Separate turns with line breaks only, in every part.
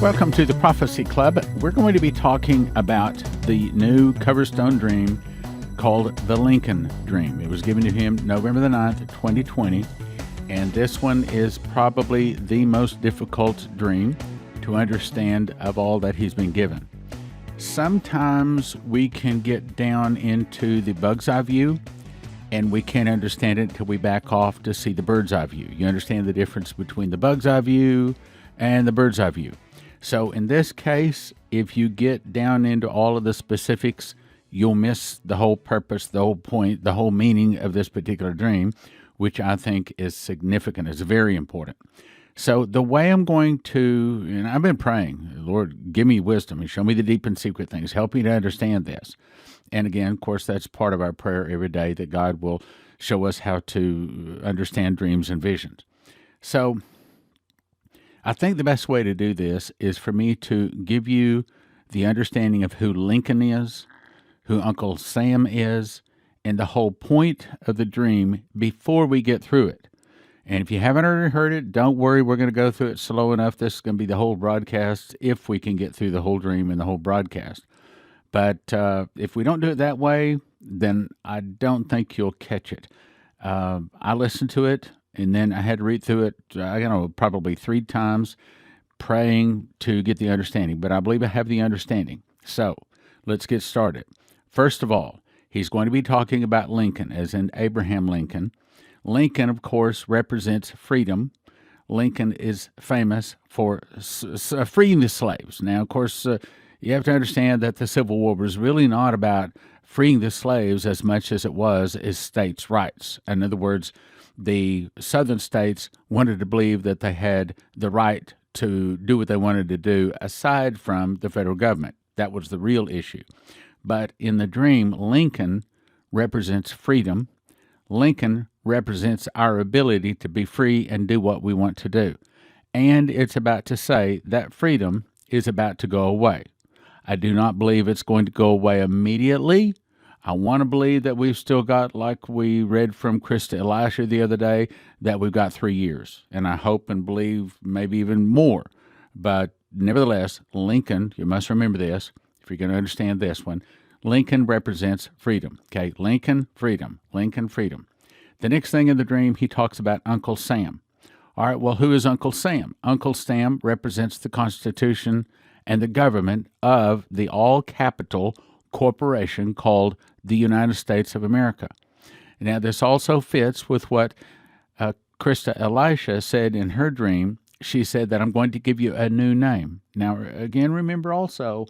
Welcome to the Prophecy Club. We're going to be talking about the new Coverstone dream called the Lincoln Dream. It was given to him November the 9th, 2020, and this one is probably the most difficult dream to understand of all that he's been given. Sometimes we can get down into the bug's eye view, and we can't understand it until we back off to see the bird's eye view. You understand the difference between the bug's eye view and the bird's eye view. So in this case, if you get down into all of the specifics, you'll miss the whole purpose, the whole point, the whole meaning of this particular dream, which I think is significant. It's very important. So the way I'm going to, and I've been praying, Lord, give me wisdom and show me the deep and secret things. Help me to understand this. And again, of course, that's part of our prayer every day, that God will show us how to understand dreams and visions. So I think the best way to do this is for me to give you the understanding of who Lincoln is, who Uncle Sam is, and the whole point of the dream before we get through it. And if you haven't already heard it, don't worry, we're going to go through it slow enough. This is going to be the whole broadcast if we can get through the whole dream and the whole broadcast. But if we don't do it that way, then I don't think you'll catch it. I listened to it, and then I had to read through it, probably 3 times, praying to get the understanding. But I believe I have the understanding. So let's get started. First of all, he's going to be talking about Lincoln, as in Abraham Lincoln. Lincoln, of course, represents freedom. Lincoln is famous for freeing the slaves. Now, of course, you have to understand that the Civil War was really not about freeing the slaves as much as it was states' rights. In other words, the southern states wanted to believe that they had the right to do what they wanted to do aside from the federal government. That was the real issue. But in the dream, Lincoln represents freedom. Lincoln represents our ability to be free and do what we want to do. And it's about to say that freedom is about to go away. I do not believe it's going to go away immediately. I want to believe that we've still got, like we read from Krista Elisha the other day, that we've got 3 years. And I hope and believe maybe even more. But nevertheless, Lincoln, you must remember this, if you're going to understand this one, Lincoln represents freedom. Okay, Lincoln, freedom, Lincoln, freedom. The next thing in the dream, he talks about Uncle Sam. All right, well, who is Uncle Sam? Uncle Sam represents the Constitution and the government of the all-capital corporation called the United States of America. Now, this also fits with what Krista Elisha said in her dream. She said that I'm going to give you a new name. Now, again, remember also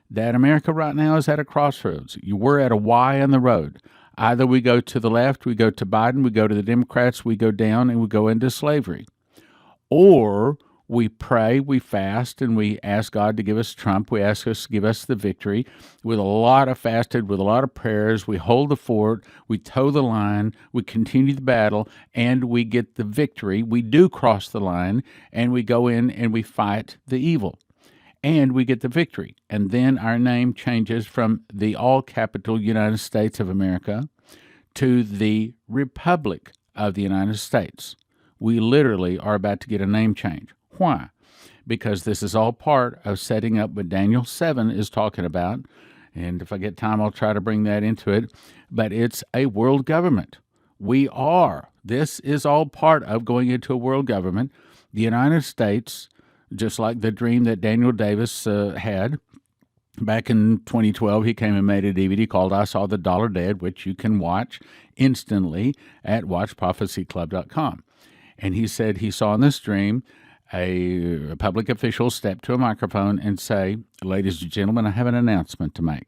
that America right now is at a crossroads. We're at a Y on the road. Either we go to the left, we go to Biden, we go to the Democrats, we go down, and we go into slavery. Or we pray, we fast, and we ask God to give us Trump. We ask us to give us the victory. With a lot of fasted, with a lot of prayers, we hold the fort, we toe the line, we continue the battle, and we get the victory. We do cross the line, and we go in and we fight the evil. And we get the victory. And then our name changes from the all-capital United States of America to the Republic of the United States. We literally are about to get a name change. Why? Because this is all part of setting up what Daniel 7 is talking about. And if I get time, I'll try to bring that into it. But it's a world government. This is all part of going into a world government. The United States, just like the dream that Daniel Davis had back in 2012, he came and made a DVD called I Saw the Dollar Dead, which you can watch instantly at watchprophecyclub.com. And he said he saw in this dream a public official step to a microphone and say, "Ladies and gentlemen, I have an announcement to make.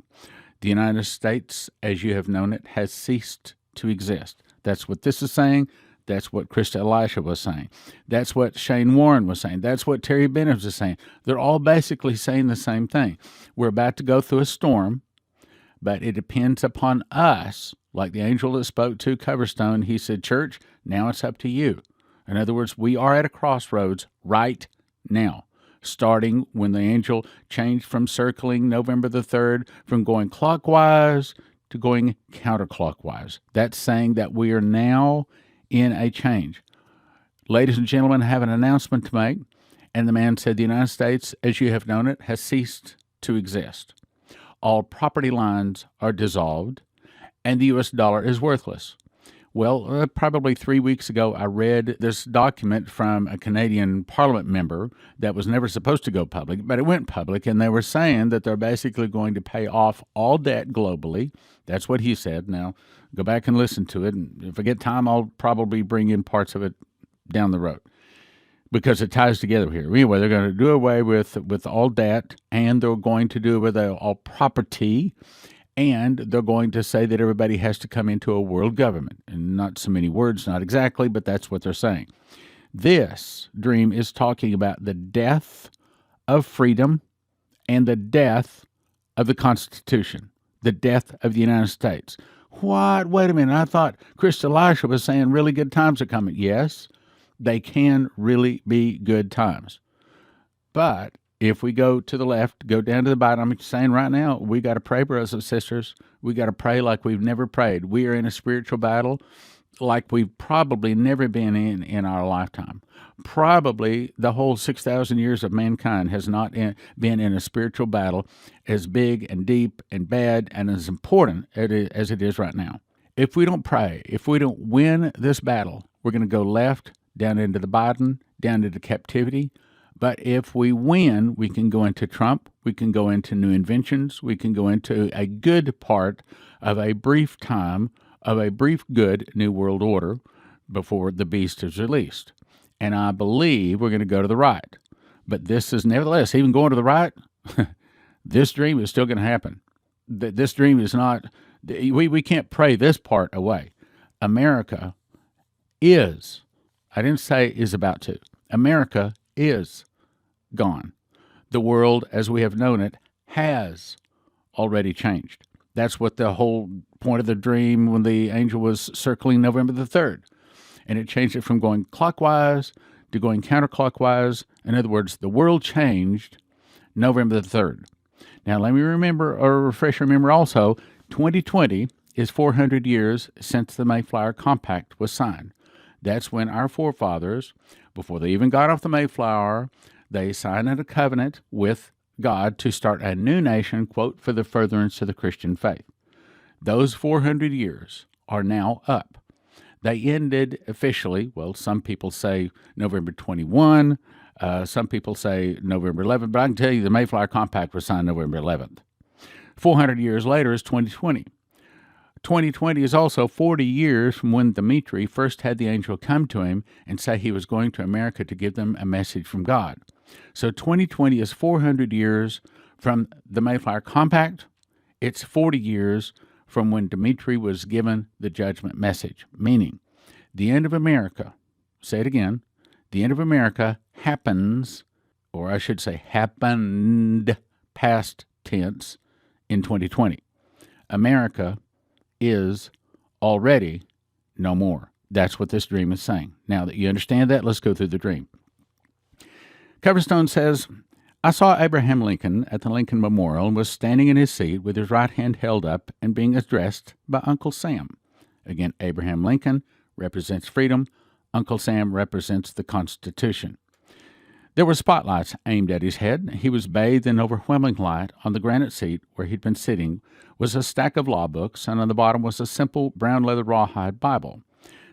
The United States, as you have known it, has ceased to exist." That's what this is saying. That's what Krista Elisha was saying. That's what Shane Warren was saying. That's what Terry Bennett was saying. They're all basically saying the same thing. We're about to go through a storm, but it depends upon us. Like the angel that spoke to Coverstone, he said, "Church, now it's up to you." In other words, we are at a crossroads right now, starting when the angel changed from circling November the 3rd, from going clockwise to going counterclockwise. That's saying that we are now in a change. Ladies and gentlemen, I have an announcement to make, And the man said, the United States, as you have known it, has ceased to exist. All property lines are dissolved, and the U.S. dollar is worthless. Well, probably 3 weeks ago, I read this document from a Canadian Parliament member that was never supposed to go public, but it went public, and they were saying that they're basically going to pay off all debt globally. That's what he said. Now, go back and listen to it, and if I get time, I'll probably bring in parts of it down the road because it ties together here. Anyway, they're going to do away with all debt, and they're going to do away with all property, and they're going to say that everybody has to come into a world government. And not so many words, not exactly, but that's what they're saying. This dream is talking about the death of freedom and the death of the Constitution, the death of the United States. What? Wait a minute. I thought Chris Elisha was saying really good times are coming. Yes, they can really be good times. But if we go to the left, go down to the bottom, I'm saying right now, we got to pray, brothers and sisters. We got to pray like we've never prayed. We are in a spiritual battle like we've probably never been in our lifetime. Probably the whole 6,000 years of mankind has not been in a spiritual battle as big and deep and bad and as important as it is right now. If we don't pray, if we don't win this battle, we're going to go left, down into the bottom, down into captivity. But if we win, we can go into Trump, we can go into new inventions, we can go into a good part of a brief time, of a brief good new world order before the beast is released. And I believe we're going to go to the right. But this is nevertheless, even going to the right, this dream is still going to happen. This dream is not, we can't pray this part away. America is, I didn't say is about to, America is gone. The world as we have known it has already changed. That's what the whole point of the dream when the angel was circling November the 3rd. And it changed it from going clockwise to going counterclockwise. In other words, the world changed November the 3rd. Now, let me refresh your memory also, 2020 is 400 years since the Mayflower Compact was signed. That's when our forefathers, before they even got off the Mayflower, they signed a covenant with God to start a new nation, quote, for the furtherance of the Christian faith. Those 400 years are now up. They ended officially, well, some people say November 21, some people say November 11, but I can tell you the Mayflower Compact was signed November 11th. 400 years later is 2020. 2020 is also 40 years from when Dumitu first had the angel come to him and say he was going to America to give them a message from God. So 2020 is 400 years from the Mayflower Compact. It's 40 years from when Dumitu was given the judgment message, meaning the end of America, say it again, the end of America happens, or I should say happened, past tense, in 2020. America is already no more. That's what this dream is saying. Now that you understand that, let's go through the dream. Coverstone says, I saw Abraham Lincoln at the Lincoln Memorial and was standing in his seat with his right hand held up and being addressed by Uncle Sam. Again, Abraham Lincoln represents freedom. Uncle Sam represents the Constitution. There were spotlights aimed at his head. He was bathed in overwhelming light. On the granite seat where he'd been sitting was a stack of law books, and on the bottom was a simple brown leather rawhide Bible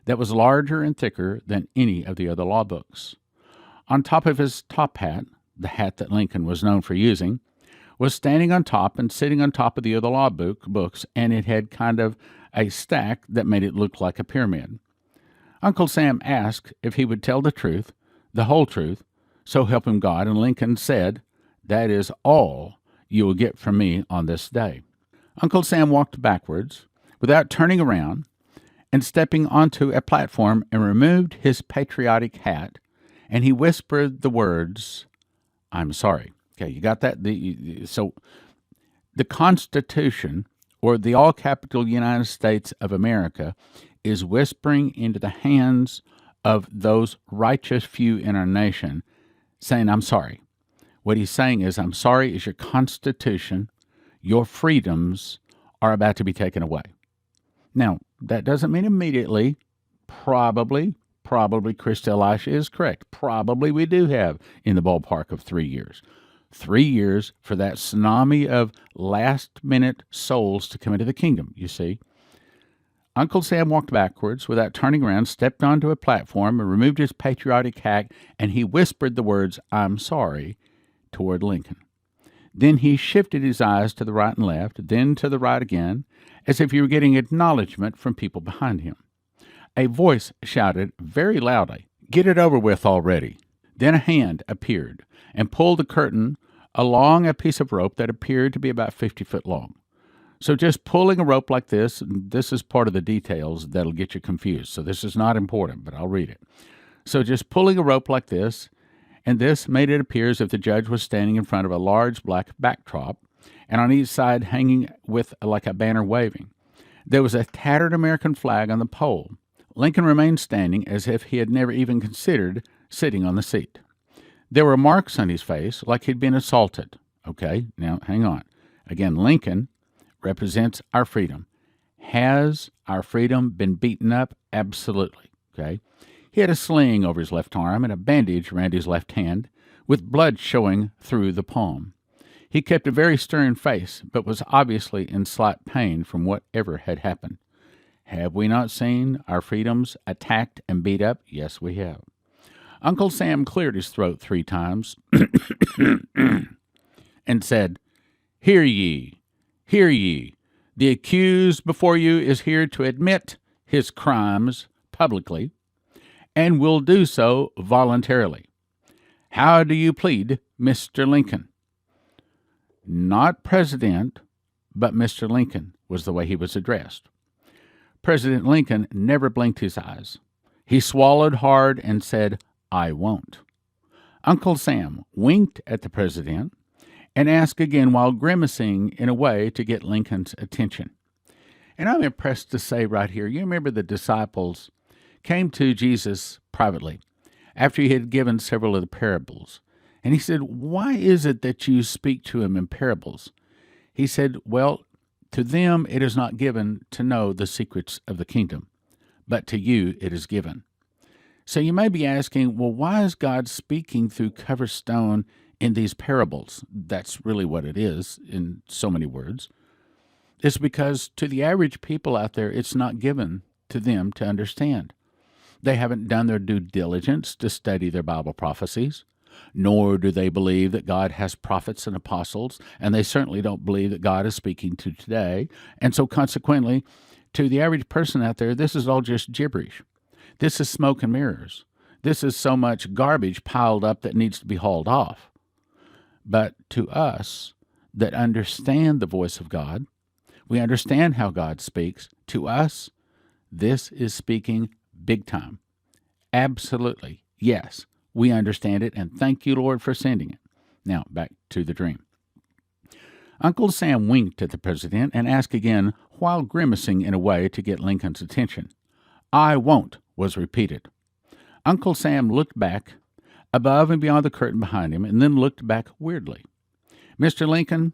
that was larger and thicker than any of the other law books. On top of his top hat, the hat that Lincoln was known for using, was standing on top and sitting on top of the other law books, and it had kind of a stack that made it look like a pyramid. Uncle Sam asked if he would tell the truth, the whole truth, so help him God, and Lincoln said, "That is all you will get from me on this day." Uncle Sam walked backwards, without turning around, and stepping onto a platform and removed his patriotic hat, and he whispered the words, "I'm sorry." Okay, you got that? So the Constitution, or the all-capital United States of America, is whispering into the hands of those righteous few in our nation, saying, I'm sorry. What he's saying is, I'm sorry is your Constitution, your freedoms are about to be taken away. Now, that doesn't mean immediately, probably, Probably Krista Elisha is correct. Probably we do have in the ballpark of 3 years. 3 years for that tsunami of last-minute souls to come into the kingdom, you see. Uncle Sam walked backwards without turning around, stepped onto a platform, and removed his patriotic hat, and he whispered the words, "I'm sorry," toward Lincoln. Then he shifted his eyes to the right and left, then to the right again, as if he were getting acknowledgement from people behind him. A voice shouted very loudly, "Get it over with already." Then a hand appeared and pulled the curtain along a piece of rope that appeared to be about 50 feet long. So just pulling a rope like this is part of the details that'll get you confused. So this is not important, but I'll read it. So just pulling a rope like this, and this made it appear as if the judge was standing in front of a large black backdrop, and on each side hanging with like a banner waving. There was a tattered American flag on the pole. Lincoln remained standing as if he had never even considered sitting on the seat. There were marks on his face like he'd been assaulted. Okay, now hang on. Again, Lincoln represents our freedom. Has our freedom been beaten up? Absolutely. Okay. He had a sling over his left arm and a bandage around his left hand, with blood showing through the palm. He kept a very stern face, but was obviously in slight pain from whatever had happened. Have we not seen our freedoms attacked and beat up? Yes, we have. Uncle Sam cleared his throat 3 times and said, "Hear ye, hear ye. The accused before you is here to admit his crimes publicly and will do so voluntarily. How do you plead, Mr. Lincoln?" Not President, but Mr. Lincoln was the way he was addressed. President Lincoln never blinked his eyes. He swallowed hard and said, "I won't." Uncle Sam winked at the president and asked again while grimacing in a way to get Lincoln's attention. And I'm impressed to say right here, you remember the disciples came to Jesus privately after he had given several of the parables. And he said, "Why is it that you speak to him in parables?" He said, "Well, to them it is not given to know the secrets of the kingdom, but to you it is given." So you may be asking, well, why is God speaking through Coverstone in these parables? That's really what it is in so many words. It's because to the average people out there, it's not given to them to understand. They haven't done their due diligence to study their Bible prophecies, nor do they believe that God has prophets and apostles, and they certainly don't believe that God is speaking to today. And so consequently, to the average person out there, this is all just gibberish. This is smoke and mirrors. This is so much garbage piled up that needs to be hauled off. But to us that understand the voice of God, we understand how God speaks. To us, this is speaking big time. Absolutely. Yes, we understand it, and thank you, Lord, for sending it. Now, back to the dream. Uncle Sam winked at the president and asked again, while grimacing in a way to get Lincoln's attention. "I won't," was repeated. Uncle Sam looked back, above and beyond the curtain behind him, and then looked back weirdly. "Mr. Lincoln,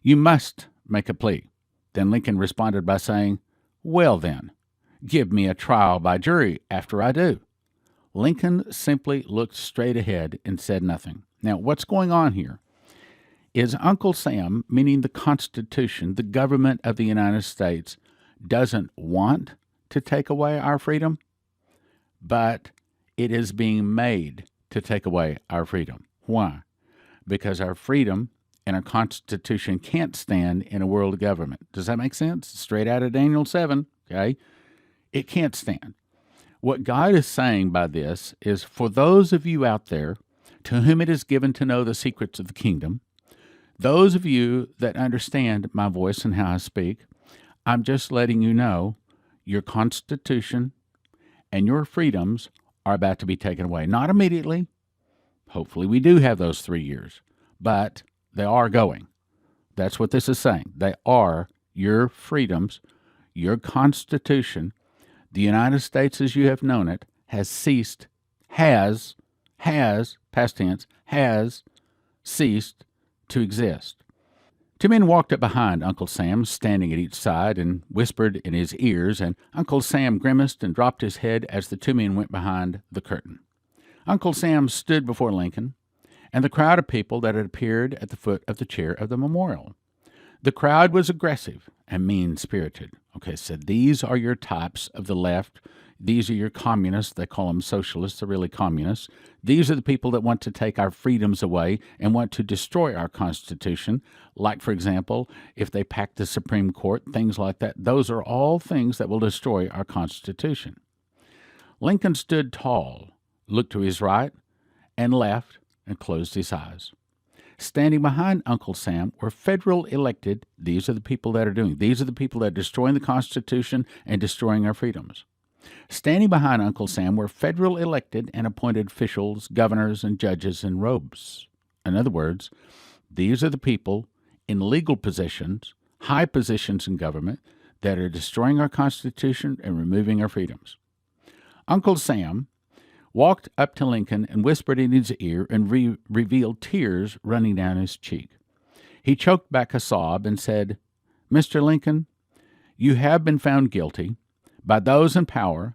you must make a plea." Then Lincoln responded by saying, "Well then, give me a trial by jury after I do." Lincoln simply looked straight ahead and said nothing. Now, what's going on here is Uncle Sam, meaning the Constitution, the government of the United States, doesn't want to take away our freedom, but it is being made to take away our freedom. Why? Because our freedom and our Constitution can't stand in a world government. Does that make sense? Straight out of Daniel 7, okay? It can't stand. What God is saying by this is, for those of you out there to whom it is given to know the secrets of the kingdom, those of you that understand my voice and how I speak, I'm just letting you know your Constitution and your freedoms are about to be taken away. Not immediately. Hopefully we do have those 3 years, but they are going. That's what this is saying. They are your freedoms, your Constitution. The United States as you have known it has ceased, past tense, has ceased to exist. Two men walked up behind Uncle Sam, standing at each side, and whispered in his ears, and Uncle Sam grimaced and dropped his head as the two men went behind the curtain. Uncle Sam stood before Lincoln and the crowd of people that had appeared at the foot of the chair of the memorial. The crowd was aggressive and mean-spirited. Okay, so these are your types of the left. These are your communists. They call them socialists. They're really communists. These are the people that want to take our freedoms away and want to destroy our Constitution. Like, for example, if they pack the Supreme Court, things like that. Those are all things that will destroy our Constitution. Lincoln stood tall, looked to his right and left, and closed his eyes. Standing behind Uncle Sam were federal elected. These are the people that are doing. These are the people that are destroying the Constitution and destroying our freedoms. Standing behind Uncle Sam were federal elected and appointed officials, governors, and judges in robes. In other words, these are the people in legal positions, high positions in government, that are destroying our Constitution and removing our freedoms. Uncle Sam walked up to Lincoln and whispered in his ear and revealed tears running down his cheek. He choked back a sob and said, "Mr. Lincoln, you have been found guilty by those in power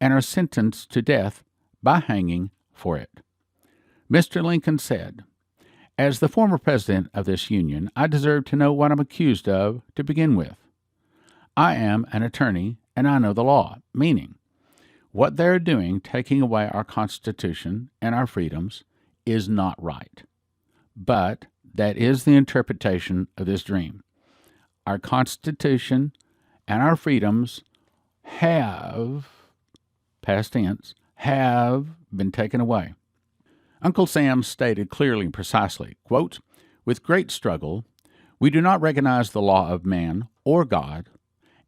and are sentenced to death by hanging for it." Mr. Lincoln said, "As the former president of this union, I deserve to know what I'm accused of to begin with. I am an attorney and I know the law," meaning what they're doing, taking away our Constitution and our freedoms, is not right. But that is the interpretation of this dream. Our Constitution and our freedoms have, past tense, have been taken away. Uncle Sam stated clearly and precisely, quote, "With great struggle, we do not recognize the law of man or God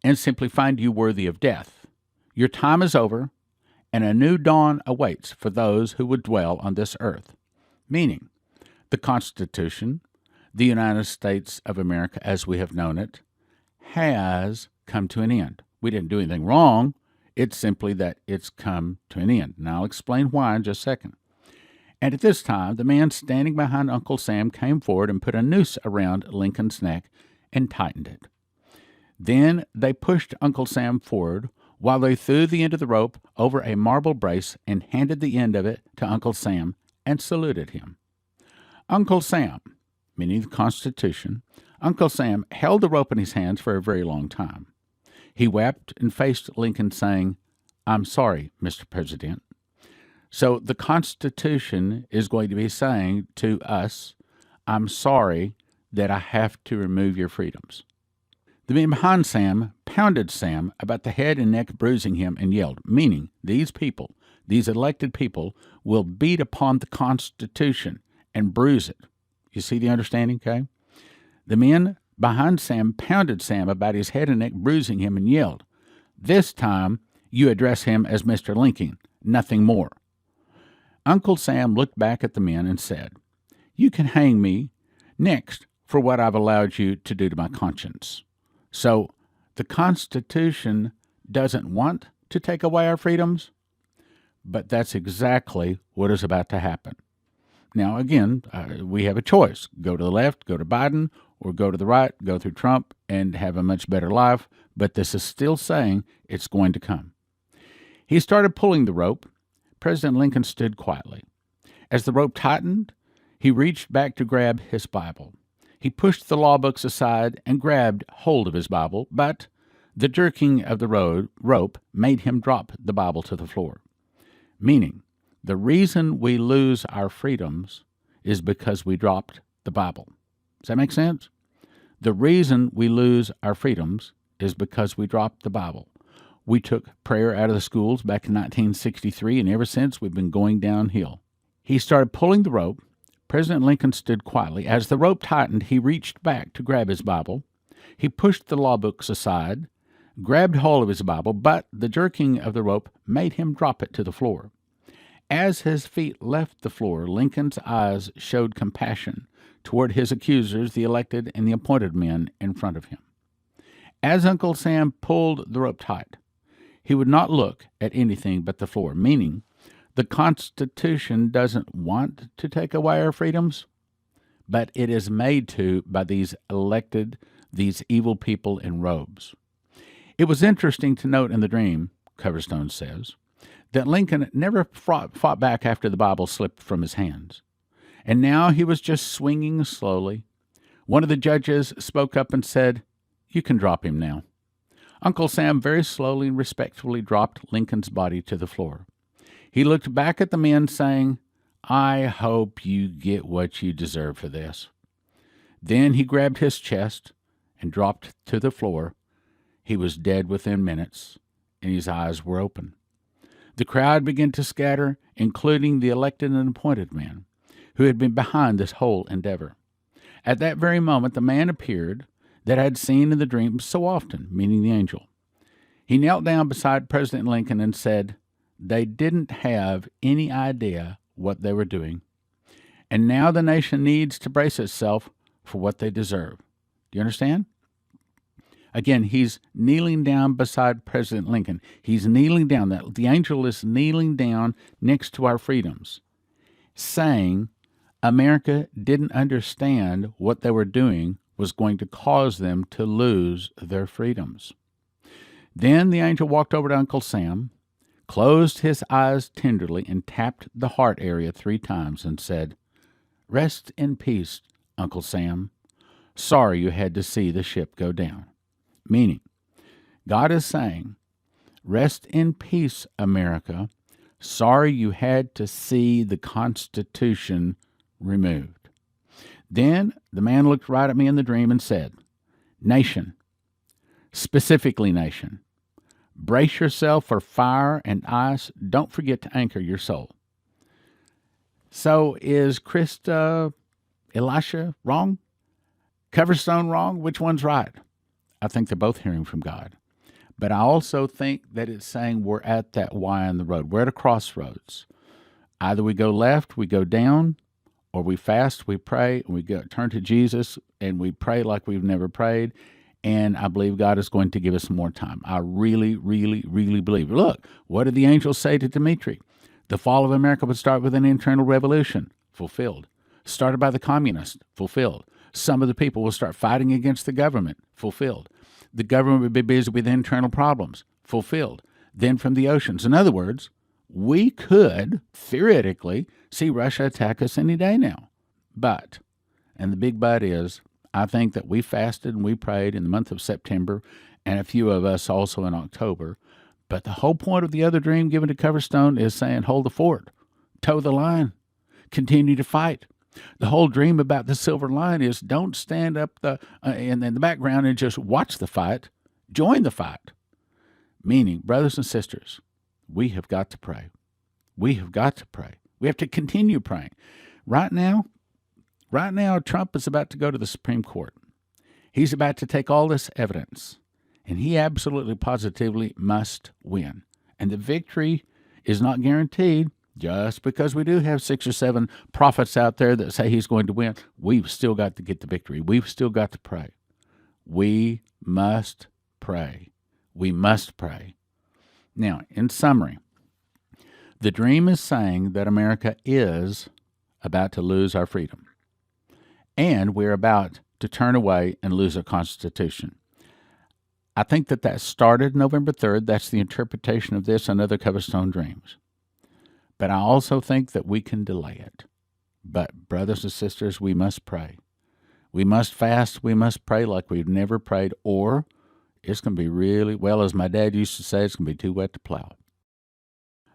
and simply find you worthy of death. Your time is over, and a new dawn awaits for those who would dwell on this earth," meaning the Constitution, the United States of America as we have known it, has come to an end. We didn't do anything wrong. It's simply that it's come to an end. Now I'll explain why in just a second. And at this time, the man standing behind Uncle Sam came forward and put a noose around Lincoln's neck and tightened it. Then they pushed Uncle Sam forward while they threw the end of the rope over a marble brace and handed the end of it to Uncle Sam and saluted him. Uncle Sam, meaning the Constitution, Uncle Sam held the rope in his hands for a very long time. He wept and faced Lincoln saying, "I'm sorry, Mr. President." So the Constitution is going to be saying to us, "I'm sorry that I have to remove your freedoms." The men behind Sam pounded Sam about the head and neck, bruising him, and yelled, meaning these people, these elected people, will beat upon the Constitution and bruise it. You see the understanding, okay? The men behind Sam pounded Sam about his head and neck, bruising him, and yelled, "This time you address him as Mr. Lincoln, nothing more." Uncle Sam looked back at the men and said, "You can hang me next for what I've allowed you to do to my conscience." So the Constitution doesn't want to take away our freedoms, but that's exactly what is about to happen. Now, again, we have a choice. Go to the left, go to Biden, or go to the right, go through Trump, and have a much better life. But this is still saying it's going to come. He started pulling the rope. President Lincoln stood quietly. As the rope tightened, he reached back to grab his Bible. He pushed the law books aside and grabbed hold of his Bible, but the jerking of the rope made him drop the Bible to the floor. Meaning, the reason we lose our freedoms is because we dropped the Bible. Does that make sense? The reason we lose our freedoms is because we dropped the Bible. We took prayer out of the schools back in 1963, and ever since we've been going downhill. He started pulling the rope. President Lincoln stood quietly. As the rope tightened, he reached back to grab his Bible. He pushed the law books aside, grabbed hold of his Bible, but the jerking of the rope made him drop it to the floor. As his feet left the floor, Lincoln's eyes showed compassion toward his accusers, the elected and the appointed men in front of him. As Uncle Sam pulled the rope tight, he would not look at anything but the floor, meaning the Constitution doesn't want to take away our freedoms, but it is made to by these evil people in robes. It was interesting to note in the dream, Coverstone says, that Lincoln never fought back after the Bible slipped from his hands. And now he was just swinging slowly. One of the judges spoke up and said, "You can drop him now." Uncle Sam very slowly and respectfully dropped Lincoln's body to the floor. He looked back at the men, saying, "I hope you get what you deserve for this." Then he grabbed his chest and dropped to the floor. He was dead within minutes, and his eyes were open. The crowd began to scatter, including the elected and appointed men, who had been behind this whole endeavor. At that very moment, the man appeared that I had seen in the dream so often, meaning the angel. He knelt down beside President Lincoln and said, "They didn't have any idea what they were doing, and now the nation needs to brace itself for what they deserve." Do you understand? Again, he's kneeling down beside President Lincoln. He's kneeling down. The angel is kneeling down next to our freedoms, saying America didn't understand what they were doing was going to cause them to lose their freedoms. Then the angel walked over to Uncle Sam, closed his eyes tenderly, and tapped the heart area 3 times and said, "Rest in peace, Uncle Sam. Sorry you had to see the ship go down." Meaning, God is saying, rest in peace, America. Sorry you had to see the Constitution removed. Then the man looked right at me in the dream and said, "Nation, specifically nation, brace yourself for fire and ice. Don't forget to anchor your soul." So is Elisha wrong? Coverstone wrong? Which one's right? I think they're both hearing from God. But I also think that it's saying we're at that Y on the road. We're at a crossroads. Either we go left, we go down, or we fast, we pray, and we turn to Jesus, and we pray like we've never prayed. And I believe God is going to give us more time. I really, really, really believe. Look, what did the angels say to Dimitri? The fall of America would start with an internal revolution. Fulfilled. Started by the communists. Fulfilled. Some of the people will start fighting against the government. Fulfilled. The government would be busy with internal problems. Fulfilled. Then from the oceans. In other words, we could, theoretically, see Russia attack us any day now. But, and the big but is, I think that we fasted and we prayed in the month of September, and a few of us also in October. But the whole point of the other dream given to Coverstone is saying, hold the fort, toe the line, continue to fight. The whole dream about the silver line is don't stand up in the background and just watch the fight. Join the fight. Meaning, brothers and sisters, we have got to pray. We have got to pray. We have to continue praying. Right now, Trump is about to go to the Supreme Court. He's about to take all this evidence, and he absolutely positively must win. And the victory is not guaranteed. Just because we do have 6 or 7 prophets out there that say he's going to win, we've still got to get the victory. We've still got to pray. We must pray. We must pray. Now, in summary, the dream is saying that America is about to lose our freedom, and we're about to turn away and lose our Constitution. I think that started November 3rd. That's the interpretation of this and other Coverstone dreams. But I also think that we can delay it. But, brothers and sisters, we must pray. We must fast. We must pray like we've never prayed, or it's going to be really, well, as my dad used to say, it's going to be too wet to plow.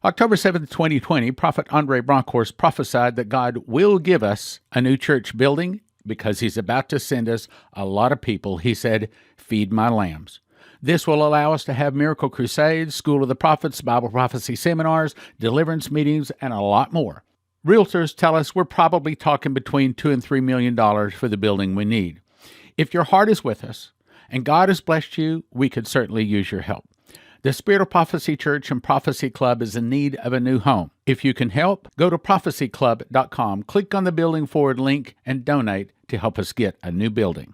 October 7th, 2020, Prophet Andre Bronkhorst prophesied that God will give us a new church building because he's about to send us a lot of people. He said, "Feed my lambs." This will allow us to have miracle crusades, School of the Prophets, Bible prophecy seminars, deliverance meetings, and a lot more. Realtors tell us we're probably talking between $2 and $3 million for the building we need. If your heart is with us and God has blessed you, we could certainly use your help. The Spirit of Prophecy Church and Prophecy Club is in need of a new home. If you can help, go to prophecyclub.com, click on the Building Forward link, and donate to help us get a new building.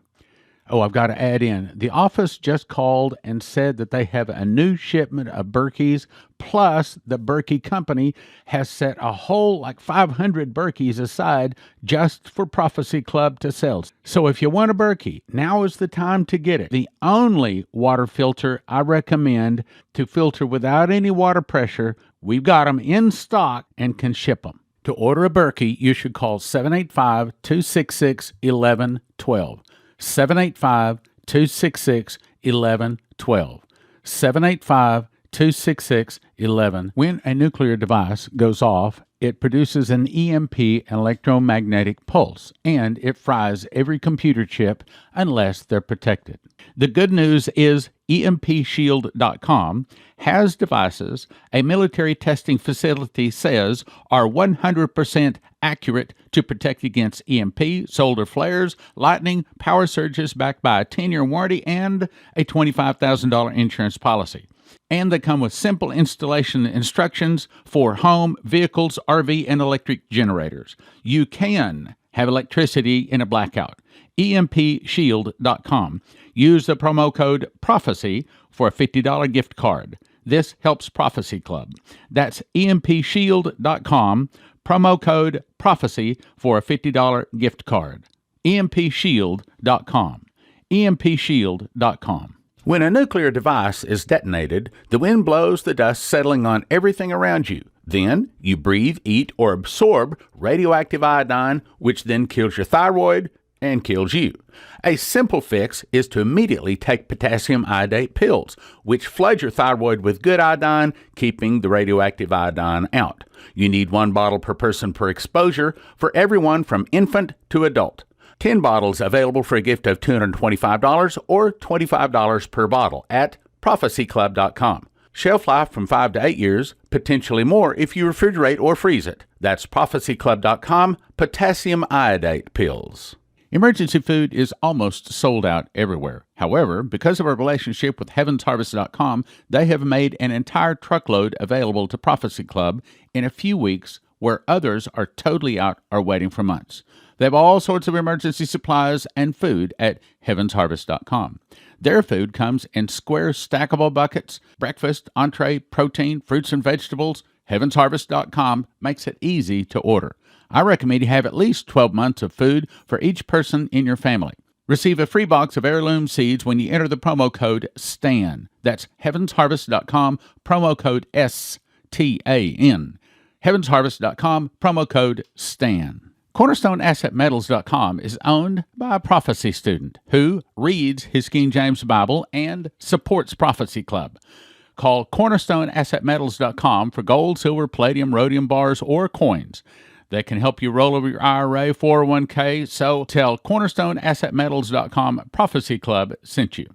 Oh, I've got to add in, the office just called and said that they have a new shipment of Berkeys, plus the Berkey company has set a whole 500 Berkeys aside just for Prophecy Club to sell. So if you want a Berkey, now is the time to get it. The only water filter I recommend to filter without any water pressure. We've got them in stock and can ship them. To order a Berkey, you should call 785-266-1112. 785-266-1112. 785-266-11. When a nuclear device goes off, it produces an EMP, electromagnetic pulse, and it fries every computer chip unless they're protected. The good news is EMPshield.com has devices a military testing facility says are 100% accurate to protect against EMP, solar flares, lightning, power surges, backed by a 10-year warranty and a $25,000 insurance policy. And they come with simple installation instructions for home, vehicles, RV, and electric generators. You can have electricity in a blackout. EMPshield.com. Use the promo code PROPHECY for a $50 gift card. This helps Prophecy Club. That's EMPshield.com. Promo code PROPHECY for a $50 gift card. EMPshield.com. EMPshield.com. When a nuclear device is detonated, the wind blows the dust settling on everything around you. Then you breathe, eat, or absorb radioactive iodine, which then kills your thyroid and kills you. A simple fix is to immediately take potassium iodate pills, which flood your thyroid with good iodine, keeping the radioactive iodine out. You need 1 bottle per person per exposure for everyone from infant to adult. 10 bottles available for a gift of $225 or $25 per bottle at prophecyclub.com. Shelf life from 5 to 8 years, potentially more if you refrigerate or freeze it. That's prophecyclub.com, potassium iodate pills. Emergency food is almost sold out everywhere. However, because of our relationship with heavensharvest.com, they have made an entire truckload available to Prophecy Club in a few weeks, where others are totally out or waiting for months. They have all sorts of emergency supplies and food at heavensharvest.com. Their food comes in square stackable buckets, breakfast, entree, protein, fruits and vegetables. heavensharvest.com makes it easy to order. I recommend you have at least 12 months of food for each person in your family. Receive a free box of heirloom seeds when you enter the promo code STAN. That's heavensharvest.com, promo code STAN. heavensharvest.com, promo code STAN. CornerstoneAssetMetals.com is owned by a prophecy student who reads his King James Bible and supports Prophecy Club. Call CornerstoneAssetMetals.com for gold, silver, palladium, rhodium bars, or coins. They can help you roll over your IRA, 401k, so tell CornerstoneAssetMetals.com Prophecy Club sent you.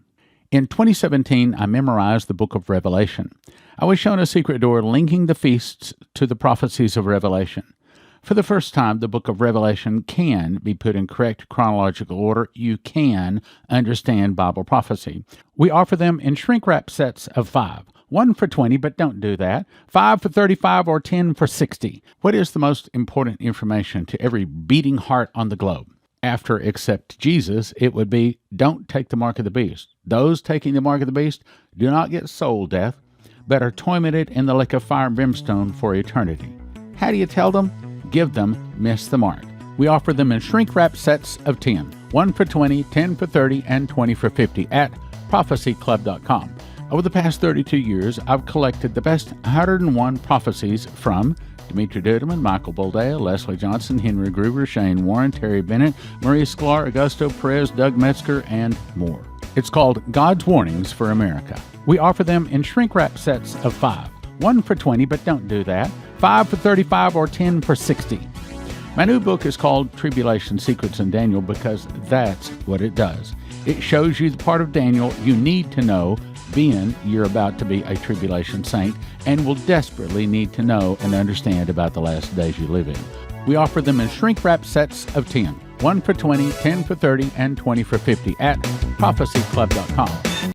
In 2017, I memorized the book of Revelation. I was shown a secret door linking the feasts to the prophecies of Revelation. For the first time, the book of Revelation can be put in correct chronological order. You can understand Bible prophecy. We offer them in shrink-wrap sets of 5. 1 for 20, but don't do that. 5 for 35 or 10 for 60. What is the most important information to every beating heart on the globe? After accept Jesus, it would be, don't take the mark of the beast. Those taking the mark of the beast do not get soul death, but are tormented in the lake of fire and brimstone for eternity. How do you tell them? Give them miss the mark. We offer them in shrink-wrap sets of 10. 1 for 20, 10 for 30, and 20 for 50 at prophecyclub.com. Over the past 32 years, I've collected the best 101 prophecies from Dumitu Duduman, Michael Boldea, Leslie Johnson, Henry Gruber, Shane Warren, Terry Bennett, Marie Sklar, Augusto Perez, Doug Metzger, and more. It's called God's Warnings for America. We offer them in shrink-wrap sets of 5. 1 for 20, but don't do that. 5 for 35 or 10 for 60. My new book is called Tribulation Secrets in Daniel because that's what it does. It shows you the part of Daniel you need to know, being you're about to be a tribulation saint and will desperately need to know and understand about the last days you live in. We offer them in shrink-wrap sets of 10. 1 for 20, 10 for 30, and 20 for 50 at prophecyclub.com.